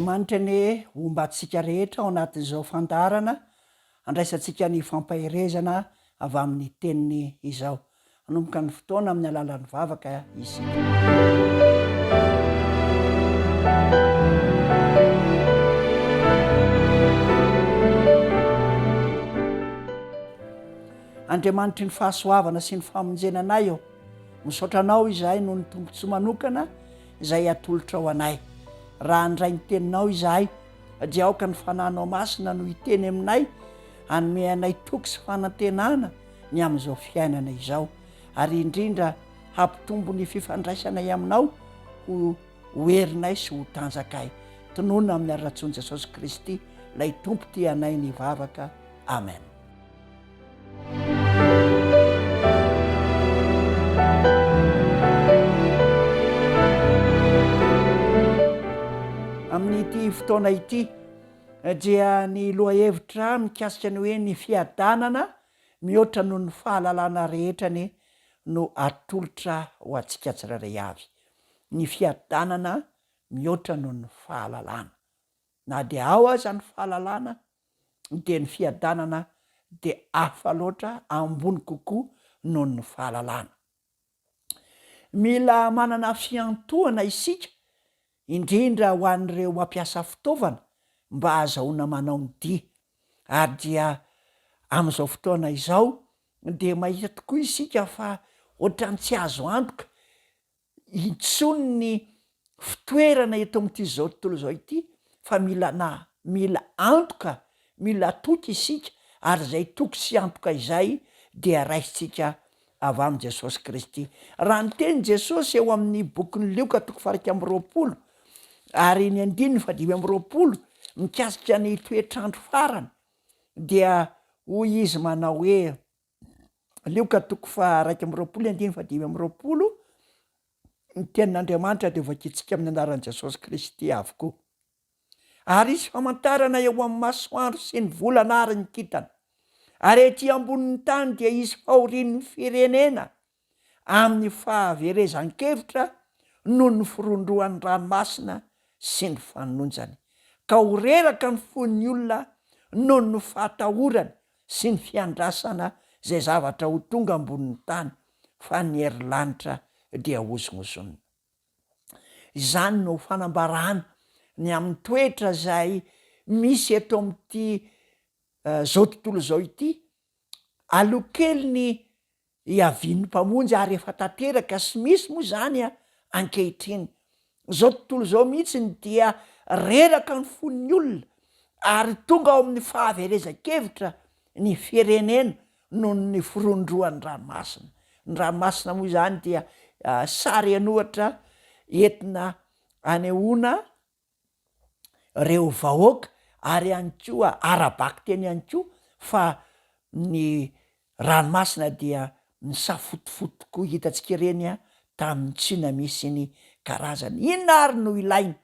Andriamanitra ny omba antsika rehetra ao anatin'izao fandarana andraisantsika ny fampahirezana avy amin'ny teniny izao. Anomboka ny fotoana amin'ny alalan'ny vavaka isika. Andriamanitry ny fahasoavana sy ny famonjenanay eo, misaotra anao izahay noho ny tombontsoa manokana izay atolotra ao anay. Raha andray ny teninao izahay dia aoka ny fanahinao masina no hiteny aminay, hanome anay toky sy fanantenana ny amin'izao fiainana izao, ary indrindra hampitombo ny fifandraisanay aminao ho herinay sy ho tanjakay. Tonoina amin'ny ara-tsoan'i Jesosy Kristy ilay tompo ty anay ny vavaka. Amen. Amin'ity fotoana ity dia ny lohahevitra mikasika ny hoe ny fiadanana mihoatra noho ny fahalalana rehetrany no atolotra ho antsika tsirairay avy. Ny fiadanana mihoatra noho ny fahalalana, na dia ao aza ny fahalalana dia ny fiadanana dia hafa loatra, ambony kokoa noho ny fahalalana. Mila manana fiantohana isika, indrindra ho an'ireo mampiasa fitaovana mba ahazahoana manao ny dia, ary dia amin'izao fotoana izao dia mahita tokoa isika fa ohatrany tsy azo antoka intsony ny fitoerana eto amin'ity zao tontolo izao ity, fa mila antoka, mila toky isika, ary zay toky sy antoka izay dia raisitsika avy amin'i Jesosy Kristy. Raha ny tenin' Jesosy eo amin'ny bokin'ny Lioka 20 ary ny 5:20 mikasika ny toetrandro farany, dia hoy izy manao hoe, Lioka 20:5-20, ny tenin'Andriamanitra dia voakitsika amin'ny anaran'i Jesosy Kristy avokoa. Ary izy famantarana eo amin'ny masoandro sy ny volana ary ny kintana, ary ety ambonin'ny tany dia izy fahorian'ny firenena amin'ny fahaverezan-kevitra noho ny firondroan'ny ranomasina sy ny fanonjany, ka ho reraka ny fon'ny olona noho ny fahatahorany sy ny fiandrasana zay zavatra ho tonga ambonin'ny tany, fa ny herilanitra dia hozongozonina. Izany no fanambarana ny amin'ny toetra zay misy eto amin'ity zao tontolo zao ity, alokely ny hiavian'ny mpamonjy ary efa tanteraka sy misy moa zany ankehitriny. Zao tontolo zao mihitsiny dia reraka ny fon'ny olona ary tonga ao amin'ny fahaverezan-kevitra ny firenena noho ny firondroan'ny ranomasina. Ny ranomasina moa zany dia sary anohatra entina hanehoana reo vahoaka, ary ihany koa ara-baky teny ihany koa fa ny ranomasina dia misafotofoto tokoa, hitantsika ireny tamin'ny tsina misy ny karazany. Inona ary no ilaina?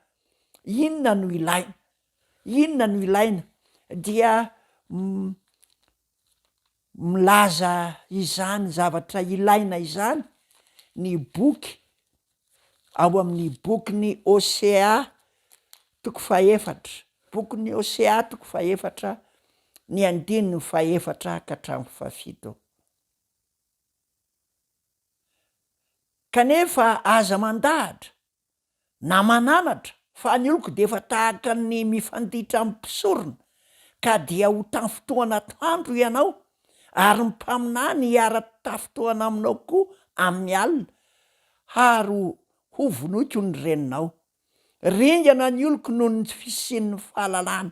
Inona no ilaina? Inona no ilaina? Dia milaza izany zavatra ilaina izany ny boky ao amin'ny bokin'ny Osea 4, bokin'ny Osea 4, ny 4 ka hatramin'ny 7. Kanefa aza mandahatra na mananatra fa ny oloko dia efa tahaka ny mifanditra amin'ny mpisorona, ka dia ho tafotoana tandro ianao, ary ny mpaminany hiara-tafotoana aminao koa amin'ny alina, haro ho vonoiko ny reninao. Ringana ny oloko noho ny fisian'ny fahalalana,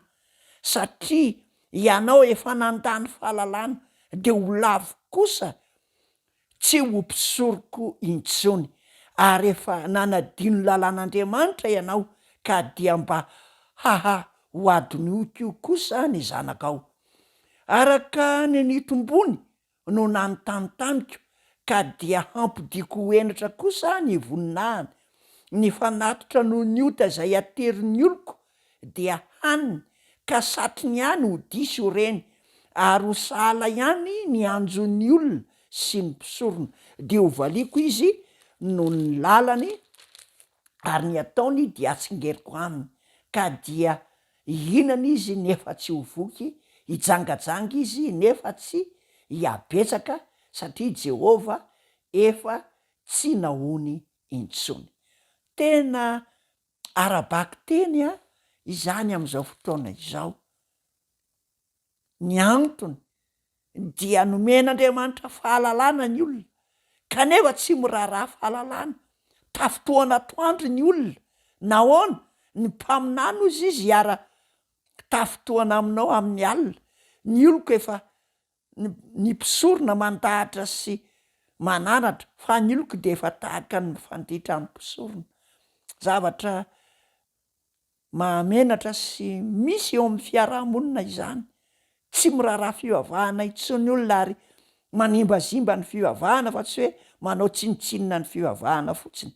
satria ianao efa nandany fahalalana, dia ho lavo kosa tsy ho mpisoroko intsony, ary efa nanadino lalàn'Andriamanitra ianao, ka dia mba ho adinoiko kosa ny zanakao. Araka ny nitombony no nanontanitaniko, ka dia hampidiko ho enatra kosa ny voninahiny. Ny fanatitra noho ny ota zay aterin'ny oloko dia haniny, ka satriny ihany ho diso reny, ary ho sahala ihany ny anjon'ny olona sy ny mpisorona, dia ho valiko izy noho ny lalany, ary ny ataony dia atsingeriko aminy, ka dia ihinana izy nefa tsy ho voky, hijangajanga izy nefa tsy hiabetsaka satria Jehova efa tsy nahony intsony. Tena arabaky teny izany am'izao fotoana izao. Ny antony dia nomen'Andriamanitra fahalalana ny olona kanefa tsy miraharaha fahalalana. Tafotoana atoandro ny olona, nahoana ny mpaminany ozy izy tafotoana aminao amin'ny alina. Ny oloko efa ny mpisorona mandahatra sy mananatra, fa ny oloko de efa tahaka ny fanditra ny mpisorona. Zavatra mahamenatra sy misy eo amin'ny fiarahamonina izany. Tsy miraharaha fivavahana intsony olona ary manimbazimba ny fivavahana fa tsy hoe manao tsinitsinina ny fivavahana fotsiny.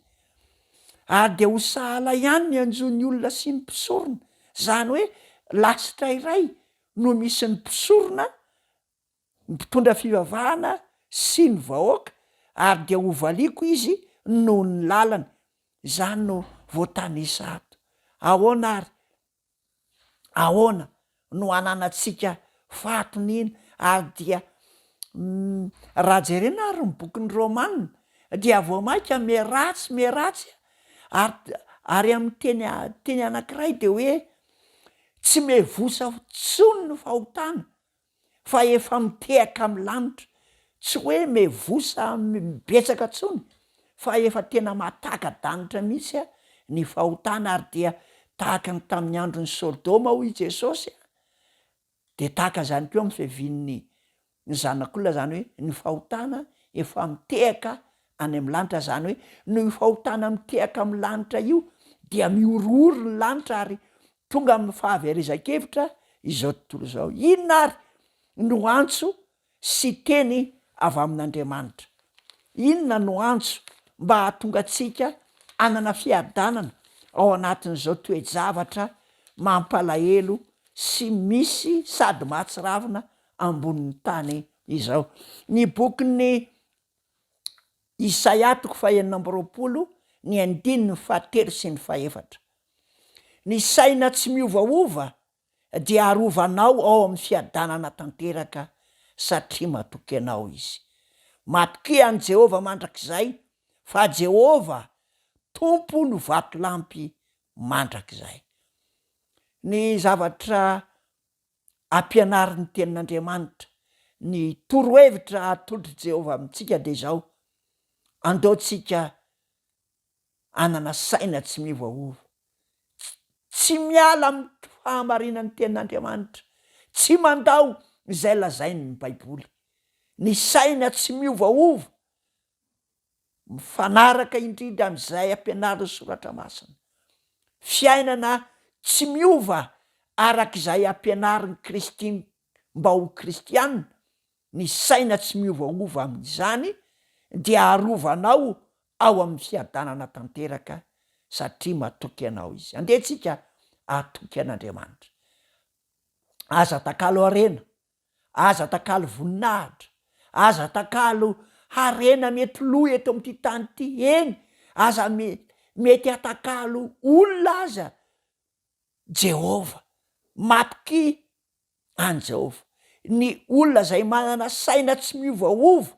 Ary de ho sahala ihany ny anjon'ny olona sy ny mpisorona, zany hoe lasitra iray no misy ny mpisorona, mpitondra fivavahana sy ny vahoaka, ary de ho valiko izy noho ny lalany. Zany no voatanisa ato. Ahoana no ananantsika faton'iny? Ary dia raha jerena ary ny bokin'ny Rômanina dia voamaika meratsy ary amin'ny teny anankiray de hoe tsy mivosa tsony ny fahotana fa efa mitehaka amin'ny lanitra. Tsy hoe mivosa mibetsaka tsony fa efa tena mahataka-danitra mihitsy ny fahotana. Ary dia tahaka ny tamin'ny andron'ny Sodoma hoy Jesosy, de tahaka zany koa amin'ny fiavian'ny zanak'olona, zany hoe ny fahotana efa mitehaka any amin'ny lanitra. Zany hoe no fahotana mitehaka amin'ny lanitra io dia miorooro ny lanitra ary tonga amin'ny fahaverezan-kevitra izao tontolo izao. Inona ary no antso sy teny avy amin'Andriamanitra? Inona no antso mba hahatonga antsika hanana fiadanana ao anatin'izao toe-javatra mampalahelo sy misy sady mahatsiravina ambonin'ny tany izao? Ny bokin'ny Isaia 29, ny 1, 7 sy ny 8. Ny saina tsy miovaova dia arovanao ao amin'ny fiadanana tanteraka satria matoky anao izy. Matoky an' Jehova mandrakizay, fa Jehova tompo no vatolampy mandrakizay. Ny zavatra ampianarin'ny tenin'Andriamanitra, ny torohevitra atolotry Jehova amintsika de zao: andaontsika anana saina tsy miovaova, tsy miala amin'ny fahamarinan'ny tenin'Andriamanitra, tsy mandao izay lazainy ny Baiboly. Ny saina tsy miovaova mifanaraka indrindra am'izay ampianarin'ny Soratra Masina. Fiainana tsy miova arak'izay ampianarin'ny Kristy mba ho kristianina. Ny saina tsy miovaova amin'izany dia arovanao ao amin'ny fiadanana tanteraka satria matoky anao izy. Andehantsika atoky an'Andriamanitra. Aza takalo harena, aza takalo voninahitra, aza takalo harena mety lo eto amin'ity tany ity, eny aza mety atakalo olona aza, Jehova, matoky an' Jehova. Ny olona zay manana saina tsy miovaova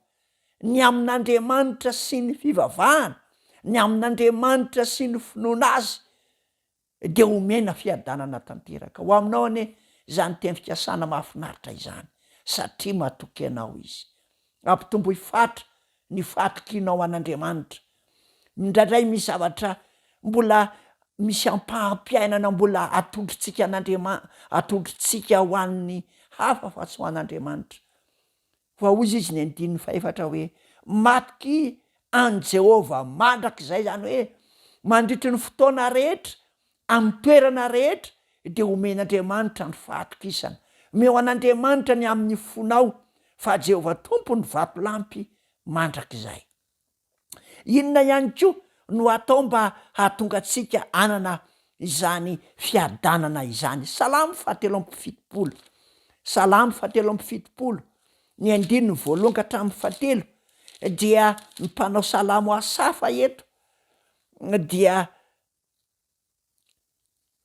ny amin'Andriamanitra sy ny fivavahana, ny amin'Andriamanitra sy ny finoana azy, de omena fiadanana tanteraka. Ho aminao anie zany teny fikasana mahafinaritra izany satria matoky anao izy. Ampitombo hifatra ny fatokianao an'Andriamanitra. Indraindray misy zavatra mbola misy ampaham-piainana mbola atolotritsika atolotritsika ho an'ny hafa fa tsy ho an'Andriamanitra. Fa hoy izy ny 1:4 hoe matoky an' Jehova mandrakizay, zany hoe mandritry ny fotoana rehetra, amin'ny toerana rehetra de omen'Andriamanitra ny fahatokisana. Meo an'Andriamanitra ny amin'ny fonao, fa Jehova tompo ny vatolampy mandrakizay. Inona ihany koa no atao mba hahatonga antsika hanana izany fiadanana izany? Salamo 7:7. Salamo 7:7, ny 1:1-7 dia ny mpanao salamo Asafa eto dia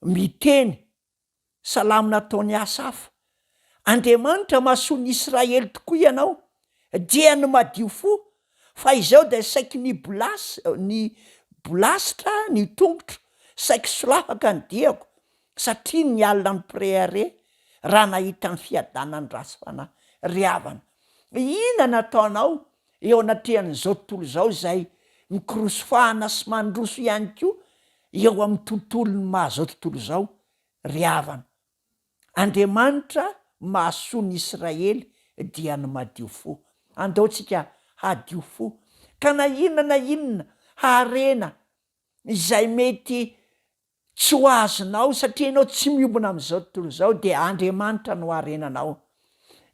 miteny salamo nataony Asafa, Andriamanitra mahasoa ny Israely tokoa ianao, dia ny madio fo, fa izao de saiky ny bolasitra ny tongotro, saiky solafaka ny diako, satria ny alina ny préare raha nahita ny fiadanany rasy fanahy ry havana. Ina nataonao eo anatrehan'izao tontolo zao zay mikorosofahana sy mandroso ihany koa eo amin'ny tontolony mahazao tontolo zao ry havana. Andriamanitra mahasoa ny Israely dia ny madio fo. Andaontsika hadio fo. Ka na inona harena izay mety tsy ho azonao satria ianao tsy miombona am'izao tontolo zao de Andriamanitra no harenanao.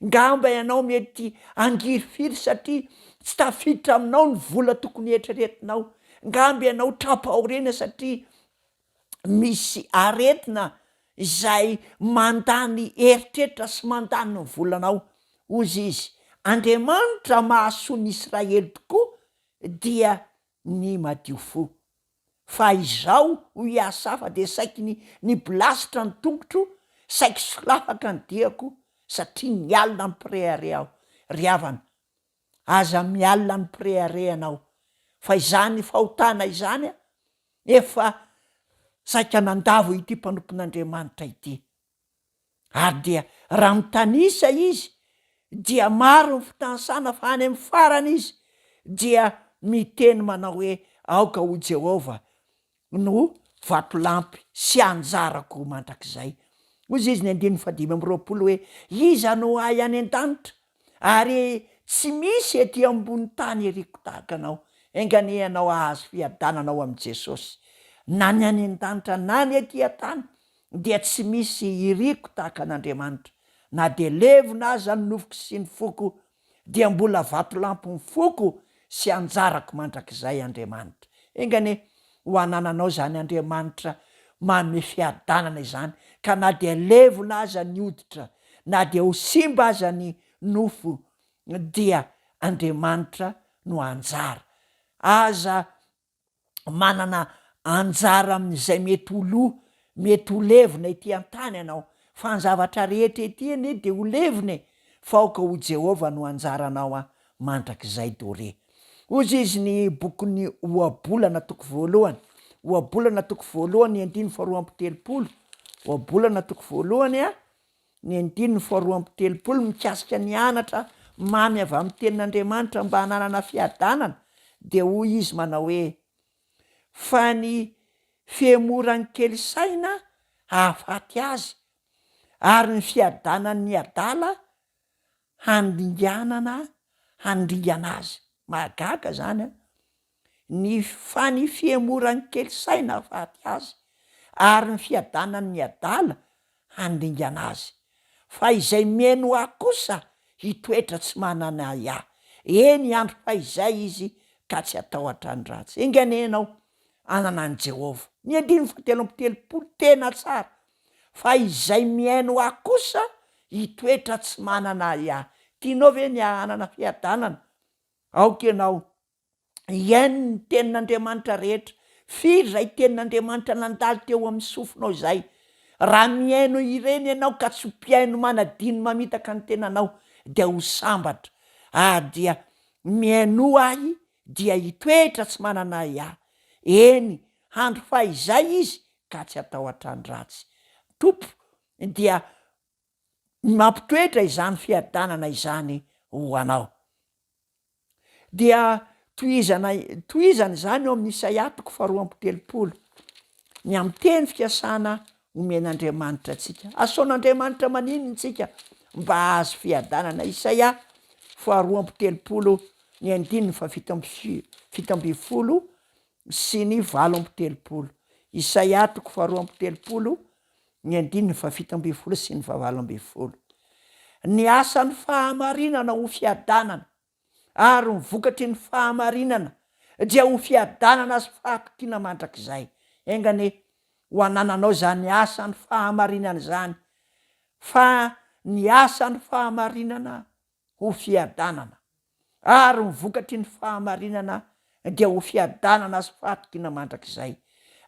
Ngamba ianao mety angiry satria tsy tafiditra aminao ny vola tokony eritreretinao. Ngamba ianao trapa-orena satria misy aretina izay mandany eritreritra sy mandany ny volanao. Ozy izy, Andriamanitra mahasoa ny Israely tokoa dia ny madio fo. Fa izao hoy Asafa de saiky ny bolasitra ny tongotro, saiky solafaka ny diako, satria mialina ny préare aho. Ry havana, aza mialina ny préare anao, fa izany fahotana izany efa saika nandavo ity mpanompon'Andriamanitra ity. Ary dia raha mitanisa izy dia maro ny fitansana, fa any amin'ny farany izy dia miteny manao hoe aoka ho Jehova no vatolampy sy anjarako mandrakizay. Ozy izy ny 15:20 hoe iza no ay any an-danitra ary tsy misy ety ambony tany eriko tahaka anao. Engany ianao ahazo fiadananao am' Jesosy, na ny any an-danitra na ny ety an-tany dia tsy misy iriko tahaka an'Andriamanitra. Na de levona aza ny nofoko sy ny foko dia mbola vatolampy ny foko sy anjarako mandrakizay Andriamanitra. Engany ho anananao zany Andriamanitra manome fiadanana izany, ka na de levona aza ny hoditra, na de ho simba aza ny nofo, dia Andriamanitra no anjara. Aza manana anjara amin'izay mety ho lo, mety ho levona ety an-tany ianao, fa ny zavatra rehetra ety anie de ho levona fa aoka ho Jehova no anjaranao mandrakizay dore. Ozy izy ny bokin'ny Ohabolana toko voalohany, Ohabolana toko voalohany 2:20, Ohabolana toko voalohany ny 2:20, mikasika ny anatra mamy avy amin'ny tenin'Andriamanitra mba hananana fiadanana, de hoy izy manao hoe fa ny fihemoran'ny kely saina hahafaty azy, ary ny fiadanan'ny adala handingana azy. Mahagaga zany ny fihemoran'ny kely saina hahafaty azy, ary ny fiadanan'ny adala handingana azy. Fa izay mihaino ahy kosa hitoetra tsy manana ya, eny andro fa izay izy ka tsy atahotra ny ratsy. Engany ianao anana any Jehova. Ny 17:30 tena tsara, fa izay mihaino ahy kosa hitoetra tsy manana ya. Tianao ve ny anana fiadanana? Aoka ianao iaino ny tenin'Andriamanitra rehetra, firy zay tenin'Andriamanitra nandalo teo amin'ny sofinao zay. Raha mihaino ireny ianao ka tsy mpihaino manadino mamitaka ny tenanao de ho sambatra. Dia mihaino ahy dia hitoetra tsy manana ya, eny handro fa izay izy ka tsy atahotra ny ratsy. Tompo dia mampitoetra izany fiadanana izany ho anao. Dia tohizany zany eo amin'ny Isaia 40:30, ny am'teny fikasana omen'Andriamanitra antsika. Asaon'Andriamanitra maninona tsika mba hahazo fiadanana. Isaia 40:30, ny 17:20 sy ny 20:30. Isaia 40:30, ny 17:20 sy ny 20:20. Ny asan'ny fahamarinana ho fiadanana, ary ny vokatry ny fahamarinana dia ho fiadanana sy fahatokina mandrakizay. Engany ho anananao zany asan'ny fahamarinana zany, fa ny asan'ny fahamarinana ho fiadanana, ary ny vokatry ny fahamarinana dia ho fiadanana sy fahatokina mandrakizay.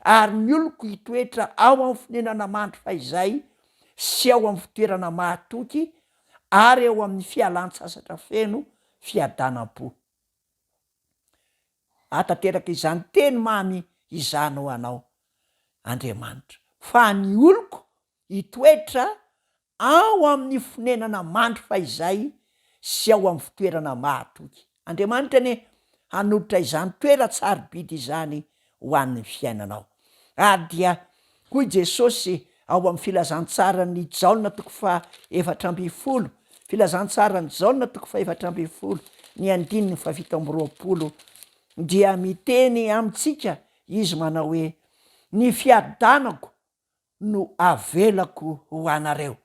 ary ny oloko hitoetra ao amin'ny fonenana mandry fa izay sy ao amin'ny fitoerana mahatoky ary eo amin'ny fialan-tsasatra feno fiadanam-po. Atateraka izany teny mamy izany ho anao Andriamanitra fa ny oloko hitoetra ao amin'ny fonenana mandry fa izay sy ao amin'ny fitoerana mahatoky. Andriamanitra anie hanoditra izany toera-tsarobidy izany ho an'ny fiainanao. Ary dia hoy Jesosy ao amin'ny filazantsarany Jaona 4:20, filazantsarany Jaona 4:20, ny 7:20 dia miteny amintsika izy manao hoe ny fiadanako no avelako ho anareo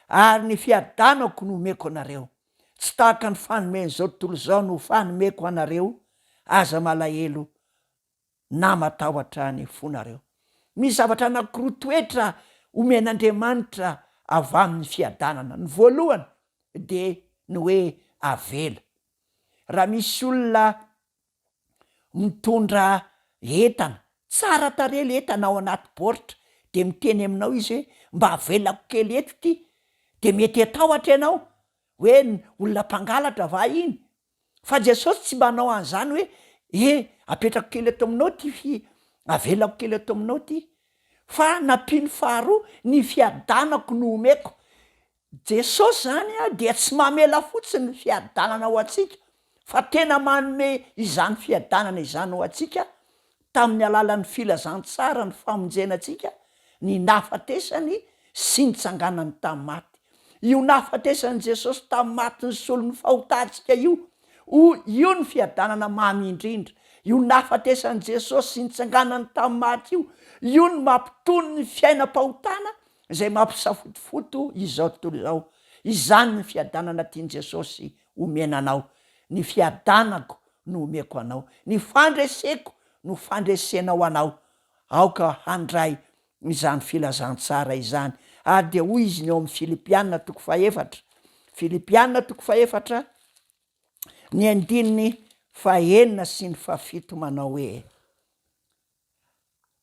ary ny fiadanako no omeko anareo, tsy tahaka ny fanomeny zao tontolo zao no fanomeko anareo, aza malahelo na matahotra ny fonareo. Misy zavatra anankiroa toetra omen'Andriamanitra avy amin'ny fiadanana. Ny voalohany de ny hoe avela. Raha misy olona mitondra entana, tsara tarehy le entana ao anaty baoritra, de miteny aminao izy hoe mba avelako kely eto ty, de mety atahotra ianao hoe olona mpangalatra va iny. Fa Jesosy tsy manao an'izany hoe apetrako kely eto aminao ty, avelako kely eto aminao ty, fa nampiny faharoa ny fiadanako no omeko. Jesosy zany dia tsy mamela fotsiny ny fiadanana ho antsika, fa tena manome izany fiadanana izany ho antsika tamin'ny alalan'ny filazantsara ny famonjenantsika, ny nahafatesany sy nitsanganany tamin'ny maty. Io nahafatesany Jesosy tamin'ny maty ny solon'ny fahotantsika io ny fiadanana mamy indrindra. Io nahafatesany Jesosy sy nitsanganany tamin'ny maty io ny mampitony ny fiainam-pahotana zay mampisafotofoto izao tontolo izao. Izany ny fiadanana tiany Jesosy omenanao. Ny fiadanako no omeko anao, ny fandreseko no fandresenao anao. Aoka handray izany filazantsara izany. Ary de hoy izy ny eo amin'ny Filipianina 4:4, Filipianina 4:4, ny 9 sy ny 7 manao hoe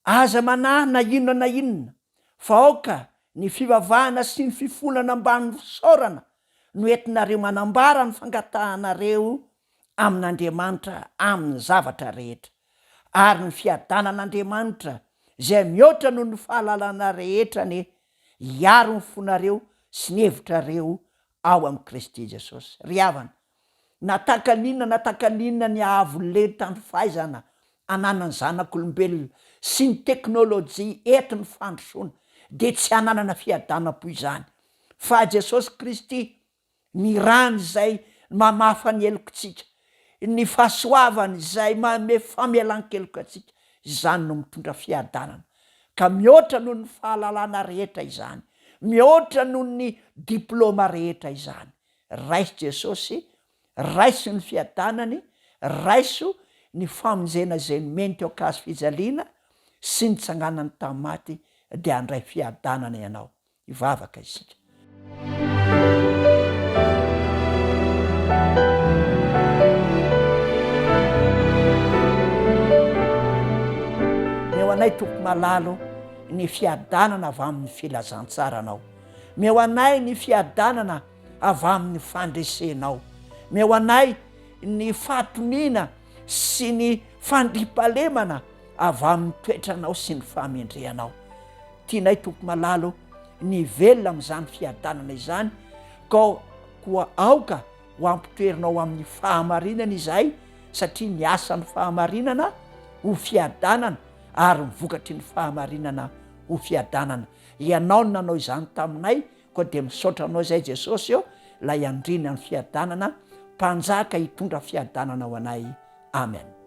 aza manahy na inona na inona, fa aoka ny fivavahana sy ny fifonana ambany saorana no entinareo manambara ny fangatahanareo amin'Andriamanitra amin'ny zavatra rehetra. Ary ny fiadanan'Andriamanitra zay mihoatra noho ny fahalalana rehetra hiaro ny fonareo sy ny hevitrareo ao amin'ny Kristy Jesosy. Ry havana, nataka ninona ny ahavon'le tany fahaizana ananany zanak'olombelona sy ny teknôlôjia entin'ny fandrosoana, de tsy hananana fiadanam-po izany. Fa Jesosy Kristy ny rano zay mamafa ny helokontsika, ny fahasoavany zay manome famelan-keloka atsika, izany no mitondra fiadanana. Ka mihoatra noho ny fahalalana rehetra izany, mihoatra noho ny diplôma rehetra izany, raiso Jesosy, raiso ny fiadanany, raiso ny famonjena zay nomeny teo akazo fijaliana sy nitsanganany tamin'ny maty, de handray fiadanana ianao. Ivavaka isika. Meo anay tompo malalo ny fiadanana avy amin'ny filazantsaranao. Meo anay ny fiadanana avy amin'ny fandresenao. Meo anay ny fahatoniana sy ny fandripalemana avy amin'ny toetranao sy ny fahamendrehanao. Tianay tompo malalo ny velona amin'izany fiadanana izany, koa aoka ho ampitoerinao amin'ny fahamarinana izay, satria ny asan'ny fahamarinana ho fiadanana ary mivokatry ny fahamarinana ho fiadanana. Ianao no nanao izany taminay, koa de misaotra anao zay Jesosy eo, la iandrina ny fiadanana, mpanjaka hitondra fiadanana ho anay. Amen.